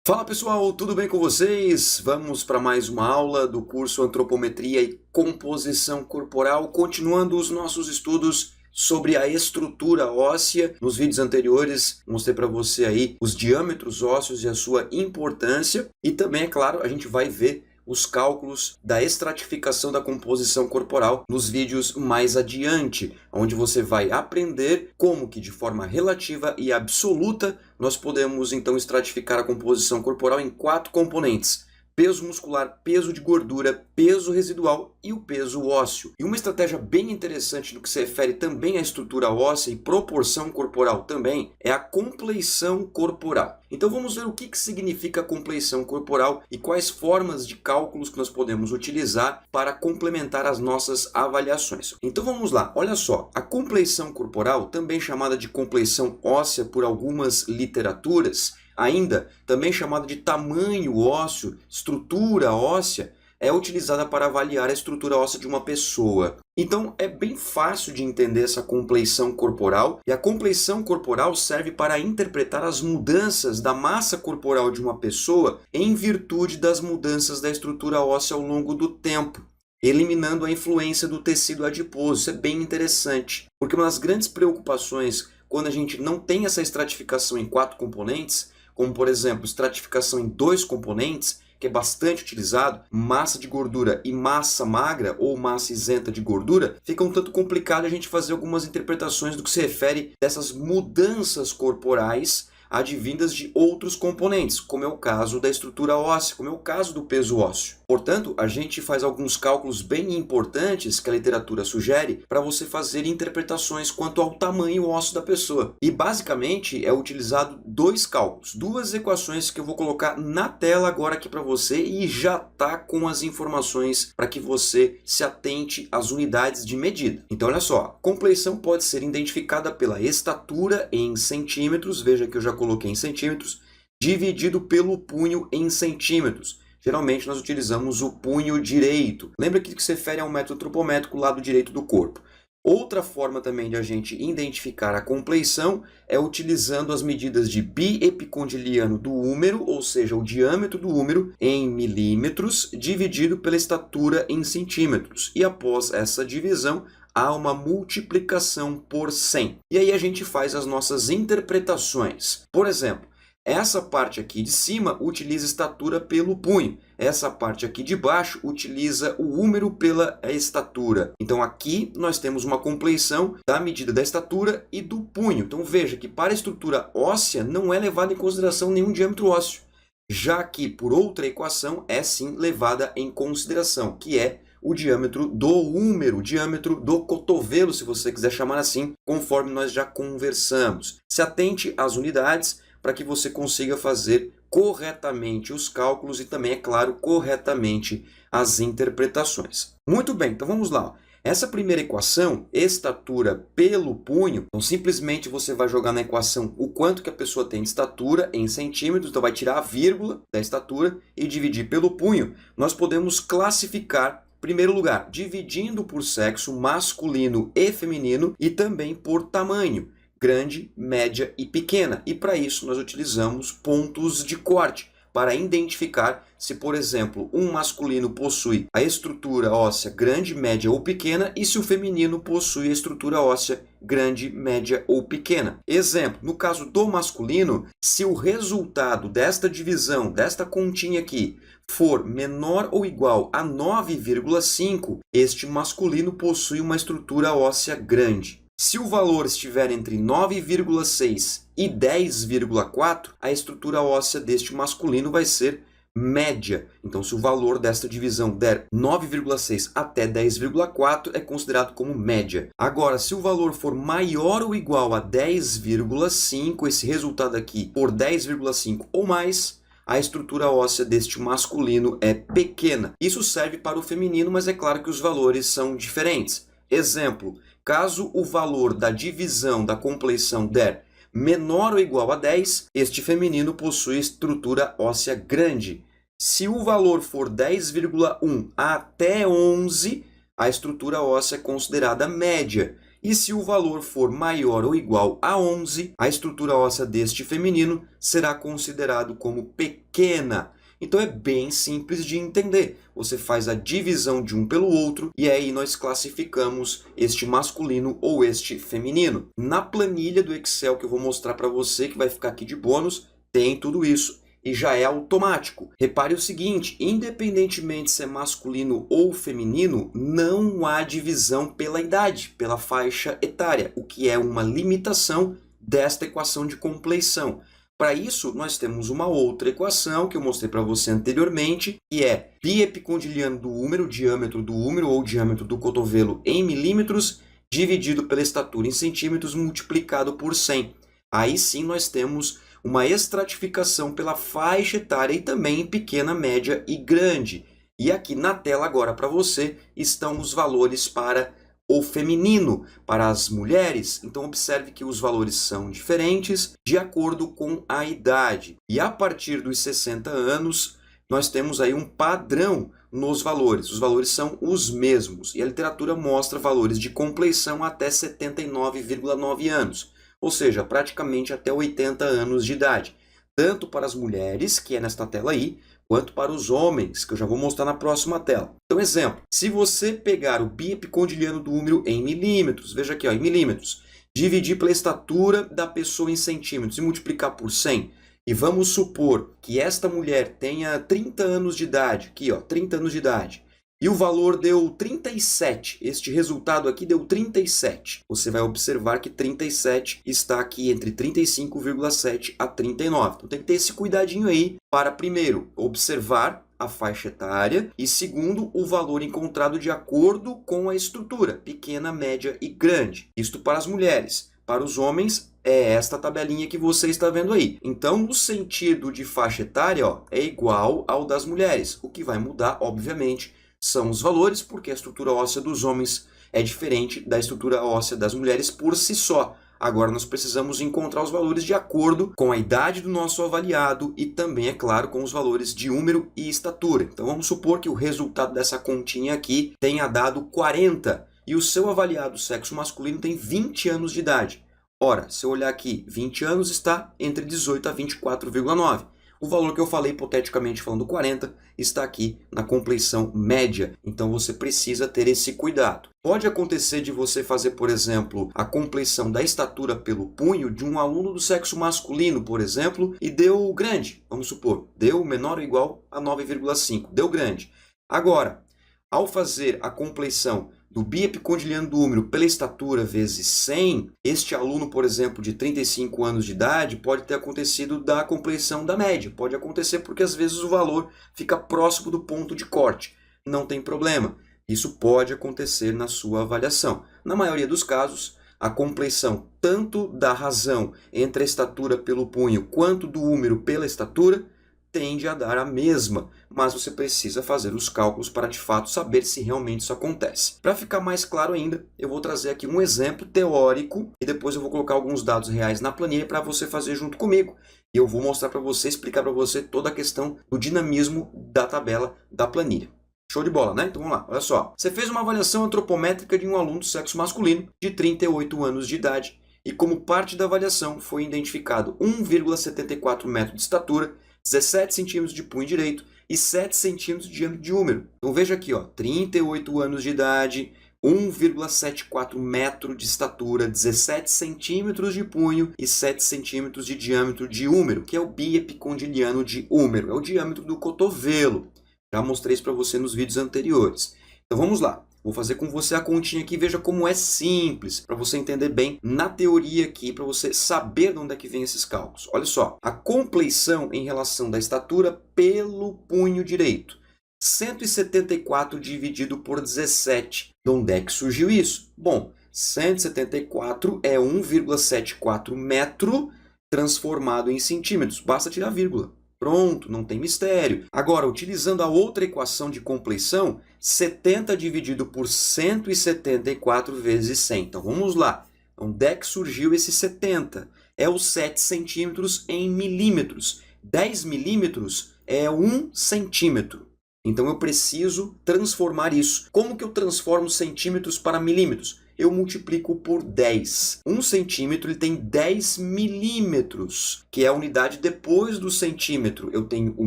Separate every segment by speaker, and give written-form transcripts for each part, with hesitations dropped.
Speaker 1: Fala pessoal, tudo bem com vocês? Vamos para mais uma aula do curso Antropometria e Composição Corporal, continuando os nossos estudos sobre a estrutura óssea. Nos vídeos anteriores mostrei para você aí os diâmetros ósseos e a sua importância, e também, é claro, a gente vai ver os cálculos da estratificação da composição corporal nos vídeos mais adiante, onde você vai aprender como que de forma relativa e absoluta nós podemos então estratificar a composição corporal em 4 componentes: peso muscular, peso de gordura, peso residual e o peso ósseo. E uma estratégia bem interessante no que se refere também à estrutura óssea e proporção corporal também é a compleição corporal. Então vamos ver o que significa compleição corporal e quais formas de cálculos que nós podemos utilizar para complementar as nossas avaliações. Então vamos lá, olha só, a compleição corporal, também chamada de compleição óssea por algumas literaturas, ainda também chamada de tamanho ósseo, estrutura óssea, é utilizada para avaliar a estrutura óssea de uma pessoa. Então é bem fácil de entender essa compleição corporal, e a compleição corporal serve para interpretar as mudanças da massa corporal de uma pessoa em virtude das mudanças da estrutura óssea ao longo do tempo, eliminando a influência do tecido adiposo. Isso é bem interessante, porque uma das grandes preocupações quando a gente não tem essa estratificação em 4 componentes, como por exemplo estratificação em 2 componentes, que é bastante utilizado, massa de gordura e massa magra ou massa isenta de gordura, fica um tanto complicado a gente fazer algumas interpretações do que se refere dessas mudanças corporais advindas de outros componentes, como é o caso da estrutura óssea, como é o caso do peso ósseo. Portanto, a gente faz alguns cálculos bem importantes que a literatura sugere para você fazer interpretações quanto ao tamanho ósseo da pessoa. E basicamente é utilizado 2 cálculos, 2 equações que eu vou colocar na tela agora aqui para você, e já está com as informações para que você se atente às unidades de medida. Então olha só, a compleição pode ser identificada pela estatura em centímetros, veja que eu já coloquei em centímetros, dividido pelo punho em centímetros. Geralmente nós utilizamos o punho direito. Lembra que se refere ao método antropométrico, lado direito do corpo. Outra forma também de a gente identificar a compleição é utilizando as medidas de biepicondiliano do húmero, ou seja, o diâmetro do húmero em milímetros, dividido pela estatura em centímetros. E após essa divisão, há uma multiplicação por 100. E aí a gente faz as nossas interpretações. Por exemplo, essa parte aqui de cima utiliza estatura pelo punho. Essa parte aqui de baixo utiliza o húmero pela estatura. Então aqui nós temos uma compleição da medida da estatura e do punho. Então veja que para a estrutura óssea não é levado em consideração nenhum diâmetro ósseo, já que por outra equação é sim levada em consideração, que é o diâmetro do húmero, o diâmetro do cotovelo, se você quiser chamar assim, conforme nós já conversamos. Se atente às unidades para que você consiga fazer corretamente os cálculos e também, é claro, corretamente as interpretações. Muito bem, então vamos lá. Essa primeira equação, estatura pelo punho, então simplesmente você vai jogar na equação o quanto que a pessoa tem de estatura em centímetros, então vai tirar a vírgula da estatura e dividir pelo punho. Nós podemos classificar, em primeiro lugar, dividindo por sexo masculino e feminino e também por tamanho: grande, média e pequena. E para isso nós utilizamos pontos de corte para identificar se, por exemplo, um masculino possui a estrutura óssea grande, média ou pequena e se o feminino possui a estrutura óssea grande, média ou pequena. Exemplo, no caso do masculino, se o resultado desta divisão, desta continha aqui, for menor ou igual a 9,5, este masculino possui uma estrutura óssea grande. Se o valor estiver entre 9,6 e 10,4, a estrutura óssea deste masculino vai ser média. Então, se o valor desta divisão der 9,6 até 10,4, é considerado como média. Agora, se o valor for maior ou igual a 10,5, esse resultado aqui for 10,5 ou mais, a estrutura óssea deste masculino é pequena. Isso serve para o feminino, mas é claro que os valores são diferentes. Exemplo, caso o valor da divisão da compleição der menor ou igual a 10, este feminino possui estrutura óssea grande. Se o valor for 10,1 até 11, a estrutura óssea é considerada média. E se o valor for maior ou igual a 11, a estrutura óssea deste feminino será considerado como pequena. pequena. Então é bem simples de entender. Você faz a divisão de um pelo outro e aí nós classificamos este masculino ou este feminino. Na planilha do Excel que eu vou mostrar para você, que vai ficar aqui de bônus, tem tudo isso. E já é automático. Repare o seguinte, independentemente se é masculino ou feminino, não há divisão pela idade, pela faixa etária, o que é uma limitação desta equação de compleição. Para isso, nós temos uma outra equação que eu mostrei para você anteriormente, que é π epicondiliano do húmero, diâmetro do húmero ou diâmetro do cotovelo em milímetros, dividido pela estatura em centímetros, multiplicado por 100. Aí sim nós temos uma estratificação pela faixa etária e também em pequena, média e grande. E aqui na tela agora para você estão os valores para o feminino, para as mulheres. Então observe que os valores são diferentes de acordo com a idade. E a partir dos 60 anos, nós temos aí um padrão nos valores. Os valores são os mesmos. E a literatura mostra valores de compleição até 79,9 anos. Ou seja, praticamente até 80 anos de idade. Tanto para as mulheres, que é nesta tela aí, quanto para os homens, que eu já vou mostrar na próxima tela. Então, exemplo, se você pegar o π epicondiliano do húmero em milímetros, veja aqui, ó, em milímetros, dividir pela estatura da pessoa em centímetros e multiplicar por 100, e vamos supor que esta mulher tenha 30 anos de idade, aqui, ó, 30 anos de idade, e o valor deu 37, este resultado aqui deu 37. Você vai observar que 37 está aqui entre 35,7 a 39. Então tem que ter esse cuidadinho aí para, primeiro, observar a faixa etária e, segundo, o valor encontrado de acordo com a estrutura, pequena, média e grande. Isto para as mulheres. Para os homens, é esta tabelinha que você está vendo aí. Então, no sentido de faixa etária, ó, é igual ao das mulheres. O que vai mudar, obviamente, são os valores, porque a estrutura óssea dos homens é diferente da estrutura óssea das mulheres por si só. Agora nós precisamos encontrar os valores de acordo com a idade do nosso avaliado e também, é claro, com os valores de húmero e estatura. Então vamos supor que o resultado dessa continha aqui tenha dado 40 e o seu avaliado sexo masculino tem 20 anos de idade. Ora, se eu olhar aqui, 20 anos está entre 18 a 24,9. O valor que eu falei, hipoteticamente falando 40, está aqui na compleição média. Então você precisa ter esse cuidado. Pode acontecer de você fazer, por exemplo, a compleição da estatura pelo punho de um aluno do sexo masculino, por exemplo, e deu grande. Vamos supor, deu menor ou igual a 9,5. Deu grande. Agora, ao fazer a compleição do π epicondiliano do húmero pela estatura vezes 100, este aluno, por exemplo, de 35 anos de idade, pode ter acontecido da compleição da média. Pode acontecer porque às vezes o valor fica próximo do ponto de corte. Não tem problema. Isso pode acontecer na sua avaliação. Na maioria dos casos, a compleição tanto da razão entre a estatura pelo punho quanto do húmero pela estatura tende a dar a mesma, mas você precisa fazer os cálculos para de fato saber se realmente isso acontece. Para ficar mais claro ainda, eu vou trazer aqui um exemplo teórico e depois eu vou colocar alguns dados reais na planilha para você fazer junto comigo. E eu vou mostrar para você, explicar para você toda a questão do dinamismo da tabela da planilha. Show de bola, né? Então vamos lá, olha só. Você fez uma avaliação antropométrica de um aluno do sexo masculino de 38 anos de idade e como parte da avaliação foi identificado 1,74 metro de estatura, 17 centímetros de punho direito e 7 centímetros de diâmetro de húmero. Então veja aqui, ó, 38 anos de idade, 1,74 metro de estatura, 17 centímetros de punho e 7 centímetros de diâmetro de húmero, que é o π epicondiliano de húmero, é o diâmetro do cotovelo. Já mostrei isso para você nos vídeos anteriores. Então vamos lá. Vou fazer com você a continha aqui, veja como é simples, para você entender bem na teoria aqui, para você saber de onde é que vem esses cálculos. Olha só, a compleição em relação da estatura pelo punho direito. 174 dividido por 17. De onde é que surgiu isso? Bom, 174 é 1,74 metro transformado em centímetros. Basta tirar a vírgula. Pronto, não tem mistério. Agora, utilizando a outra equação de compleição, 70 dividido por 174 vezes 100. Então, vamos lá. Onde é que surgiu esse 70? É os 7 centímetros em milímetros. 10 milímetros é 1 centímetro. Então, eu preciso transformar isso. Como que eu transformo centímetros para milímetros? eu multiplico por 10. 1 centímetro ele tem 10 milímetros, que é a unidade depois do centímetro. Eu tenho o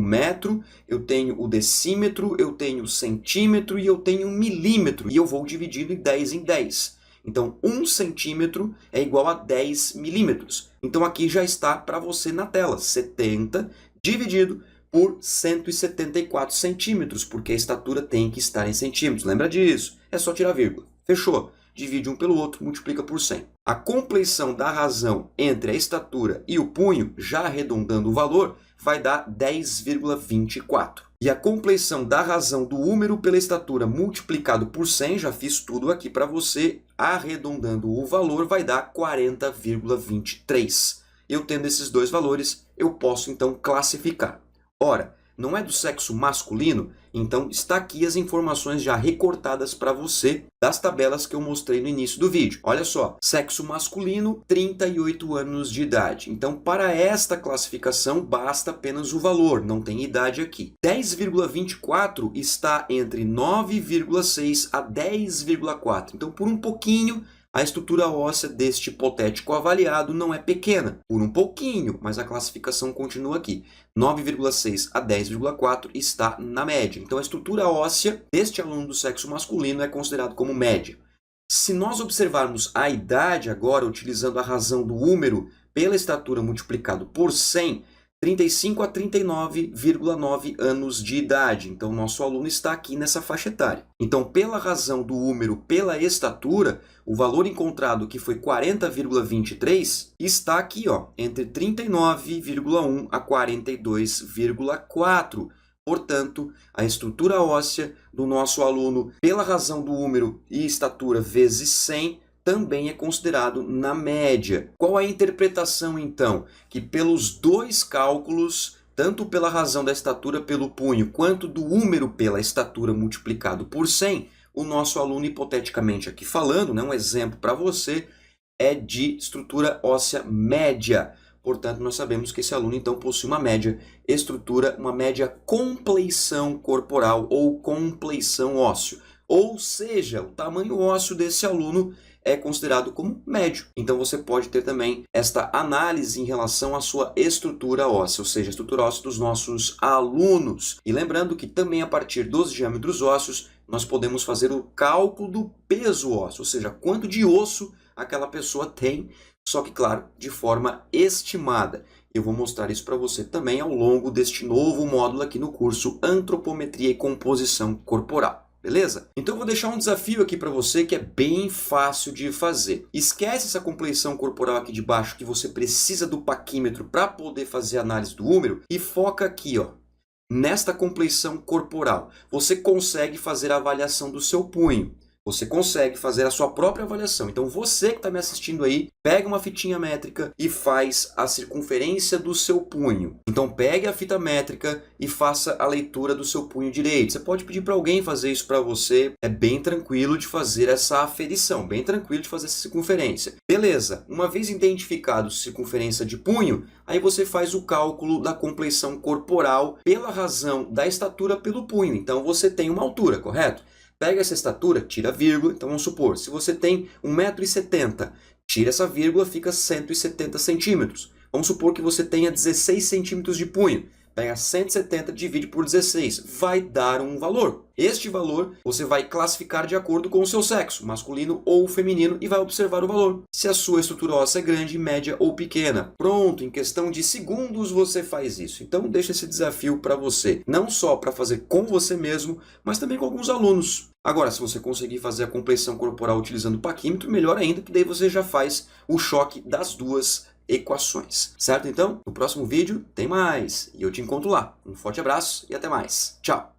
Speaker 1: metro, eu tenho o decímetro, eu tenho o centímetro e eu tenho o milímetro. E eu vou dividindo em 10 em 10. Então, 1 centímetro é igual a 10 milímetros. Então, aqui já está para você na tela, 70 dividido por 174 centímetros, porque a estatura tem que estar em centímetros. Lembra disso? É só tirar a vírgula. Fechou? Divide um pelo outro, multiplica por 100. A compleição da razão entre a estatura e o punho, já arredondando o valor, vai dar 10,24. E a compleição da razão do húmero pela estatura multiplicado por 100, já fiz tudo aqui para você, arredondando o valor, vai dar 40,23. Eu tendo esses dois valores, eu posso então classificar. Ora, não é do sexo masculino? Então está aqui as informações já recortadas para você das tabelas que eu mostrei no início do vídeo. Olha só, sexo masculino, 38 anos de idade. Então para esta classificação basta apenas o valor, não tem idade aqui. 10,24 está entre 9,6 a 10,4. Então por um pouquinho a estrutura óssea deste hipotético avaliado não é pequena, por um pouquinho, mas a classificação continua aqui. 9,6 a 10,4 está na média. Então, a estrutura óssea deste aluno do sexo masculino é considerado como média. Se nós observarmos a idade agora, utilizando a razão do húmero pela estatura multiplicado por 100, 35 a 39,9 anos de idade. Então, nosso aluno está aqui nessa faixa etária. Então, pela razão do húmero pela estatura, o valor encontrado, que foi 40,23, está aqui, ó, entre 39,1 a 42,4. Portanto, a estrutura óssea do nosso aluno, pela razão do húmero e estatura vezes 100, também é considerado na média. Qual a interpretação, então? Que pelos dois cálculos, tanto pela razão da estatura pelo punho, quanto do húmero pela estatura multiplicado por 100, o nosso aluno, hipoteticamente aqui falando, né, um exemplo para você, é de estrutura óssea média. Portanto, nós sabemos que esse aluno, então, possui uma média estrutura, uma média compleição corporal ou compleição ósseo. Ou seja, o tamanho ósseo desse aluno é considerado como médio. Então, você pode ter também esta análise em relação à sua estrutura óssea, ou seja, a estrutura óssea dos nossos alunos. E lembrando que também a partir dos diâmetros ósseos, nós podemos fazer o cálculo do peso ósseo, ou seja, quanto de osso aquela pessoa tem, só que, claro, de forma estimada. Eu vou mostrar isso para você também ao longo deste novo módulo aqui no curso Antropometria e Composição Corporal. Beleza? Então eu vou deixar um desafio aqui para você que é bem fácil de fazer. Esquece essa compleição corporal aqui de baixo que você precisa do paquímetro para poder fazer a análise do húmero e foca aqui, ó, nesta compleição corporal. Você consegue fazer a avaliação do seu punho. Você consegue fazer a sua própria avaliação. Então você que está me assistindo aí, pega uma fitinha métrica e faz a circunferência do seu punho. Então pegue a fita métrica e faça a leitura do seu punho direito. Você pode pedir para alguém fazer isso para você. É bem tranquilo de fazer essa aferição, bem tranquilo de fazer essa circunferência. Beleza, uma vez identificado a circunferência de punho, aí você faz o cálculo da compleição corporal pela razão da estatura pelo punho. Então você tem uma altura, correto? Pega essa estatura, tira a vírgula, então vamos supor, se você tem 1,70 m, tira essa vírgula, fica 170 centímetros. Vamos supor que você tenha 16 centímetros de punho. Pega 170, divide por 16, vai dar um valor. Este valor você vai classificar de acordo com o seu sexo, masculino ou feminino, e vai observar o valor. Se a sua estrutura óssea é grande, média ou pequena. Pronto, em questão de segundos você faz isso. Então deixa esse desafio para você, não só para fazer com você mesmo, mas também com alguns alunos. Agora, se você conseguir fazer a compleição corporal utilizando o paquímetro, melhor ainda, que daí você já faz o choque das duas equações. Certo, então? No próximo vídeo tem mais. E eu te encontro lá. Um forte abraço e até mais. Tchau!